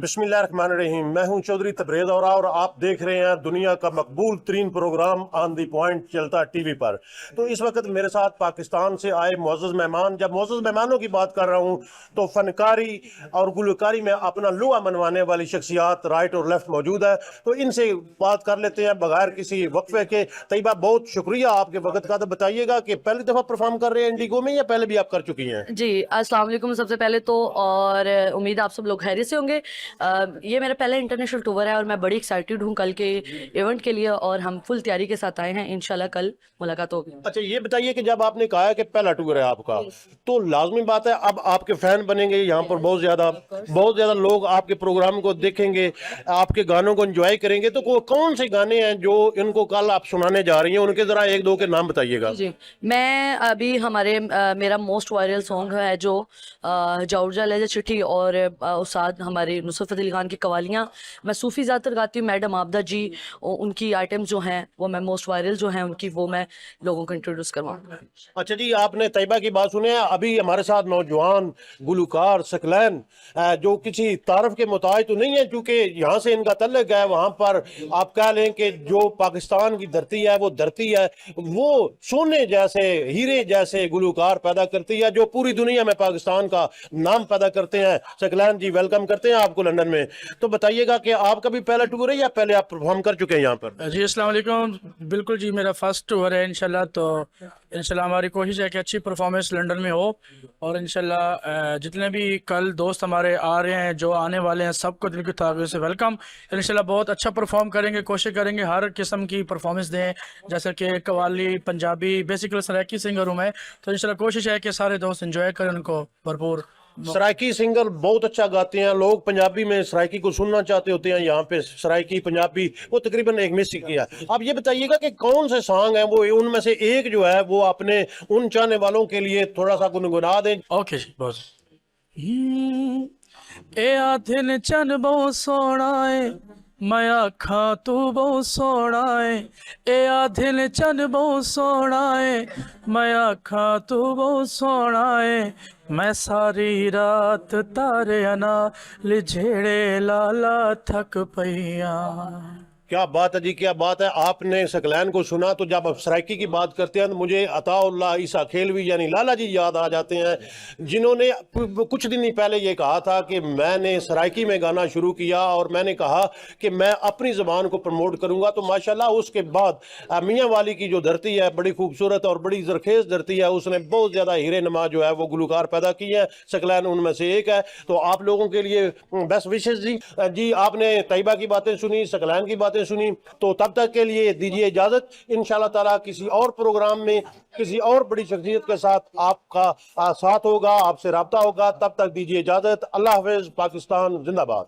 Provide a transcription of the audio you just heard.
बिस्मिल्लाहिर्रहमानिर्रहीम। मैं हूं चौधरी तबरेज़ और आप देख रहे हैं दुनिया का मकबूल तरीन प्रोग्राम ऑन दी पॉइंट चलता टीवी पर। तो इस वक्त मेरे साथ पाकिस्तान से आए मोअज़्ज़ज़ मेहमान, जब मोअज़्ज़ज़ मेहमानों की बात कर रहा हूं तो फनकारी और गुलकारी में अपना लुआ मनवाने वाली शख्सियात राइट और लेफ्ट मौजूद है। तो इनसे बात कर लेते हैं बगैर किसी वक्फे के। तैयबा, बहुत शुक्रिया आपके वक्त का। तो बताइएगा कि पहली दफ़ा परफॉर्म कर रहे हैं इंडिगो में या पहले भी आप कर चुकी हैं? जी, अस्सलाम वालेकुम सबसे पहले तो। और उम्मीद है आप सब लोग खैरियत से होंगे। ये मेरा पहला इंटरनेशनल टूर है और मैं बड़ी एक्साइटेड हूँ कल के इवेंट के लिए, और हम फुल तैयारी के साथ आए हैं। इंशाल्लाह कल मुलाकात होगी। अच्छा, ये बताइए कि जब आपने कहा है कि पहला टूर है आपका, तो लाजमी बात है अब आपके फैन बनेंगे यहाँ पर बहुत ज्यादा लोग आपके प्रोग्राम को देखेंगे, आपके गानों को एंजॉय करेंगे। तो कौन से गाने हैं जो इनको कल आप सुनाने जा रही हैं, उनके जरा एक दो के नाम बताइएगा। जी, मैं अभी मेरा मोस्ट वायरल सॉन्ग है जो जाऊरजा लहजा चिट्ठी, और उस्ताद हमारे नुसरत फ़तेह अली खान की कवालियाँ मैं सूफ़ी ज़्यादातर गाती हूँ। मैडम आबदा जी, उनकी आइटम्स जो हैं वो मैं मोस्ट वायरल जो हैं उनकी, वो मैं लोगों को इंट्रोड्यूस करवाऊँगा। अच्छा जी, आपने तैयबा की बात सुनी है। अभी हमारे साथ नौजवान गुलकार सकलैन जो किसी तारफ के मोहताज तो नहीं है, क्योंकि यहाँ से इनका तल्लुक है। वहाँ पर आप कह लें कि जो पाकिस्तान की धरती है वो धरती है, वो सोने जैसे हीरे जैसे गुलकार पैदा करती है जो पूरी दुनिया में पाकिस्तान का नाम पैदा करते हैं। सकलैन जी, वेलकम करते हैं आपको लंदन में। तो बताइएगा कि आपका भी पहला टूर है या पहले आप परफॉर्म कर चुके हैं यहाँ पर? जी अस्सलाम वालेकुम। बिल्कुल जी, मेरा फर्स्ट टूर है इंशाल्लाह। तो इंशाल्लाह हमारी कोशिश है कि अच्छी परफॉर्मेंस लंदन में हो, और इंशाल्लाह जितने भी कल दोस्त हमारे आ रहे हैं, जो आने वाले हैं, सबको दिल की तहे से वेलकम। इंशाल्लाह बहुत अच्छा परफॉर्म करेंगे, कोशिश करेंगे हर किस्म की परफॉर्मेंस दें, जैसे कि कवाली, पंजाबी, बेसिकली सराइकी सिंगर हूँ मैं। तो इंशाल्लाह कोशिश है कि सारे दोस्त एंजॉय करें, उनको भरपूर। सराइकी सिंगर बहुत अच्छा गाते हैं। लोग पंजाबी में सराइकी को सुनना चाहते होते हैं। यहाँ पे सराइकी पंजाबी वो तकरीबन एक मिस किया। आप ये बताइएगा कि कौन से सॉन्ग हैं वो, उनमें से एक जो है वो अपने उन चाहने वालों के लिए थोड़ा सा गुनगुना दें। ओके जी, बहुत। ए आधिन चन बहुत सोना है, मैं आखा तू बहुत सोना है। ए आधिन चन बहुत सोना है, मैं आखा तू बहुत सोना है। मैं सारी रात तारे नाल झेड़े लाला थक पईया। क्या बात है जी, क्या बात है। आपने सकलैन को सुना तो जब आप सराइकी की बात करते हैं तो मुझे अताउल्लाह ईसा खेलवी यानी लाला जी याद आ जाते हैं, जिन्होंने कुछ दिन ही पहले ये कहा था कि मैंने सराइकी में गाना शुरू किया और मैंने कहा कि मैं अपनी ज़बान को प्रमोट करूंगा। तो माशाल्लाह उसके बाद मियाँ वाली की जो धरती है बड़ी खूबसूरत और बड़ी जरखेज़ धरती है, उसने बहुत ज़्यादा हीरे नमा जो है वो गुलकार पैदा किए हैं। सकलैन उनमें से एक है। तो आप लोगों के लिए बेस्ट विशेष जी। जी, आपने तैयबा की बातें सुनी, सकलैन की बातें सुनी। तो तब तक के लिए दीजिए इजाजत। इंशाल्लाह ताला किसी और प्रोग्राम में किसी और बड़ी शख्सियत के साथ आपका साथ होगा, आपसे राब्ता होगा। तब तक दीजिए इजाजत। अल्लाह हाफिज। पाकिस्तान जिंदाबाद।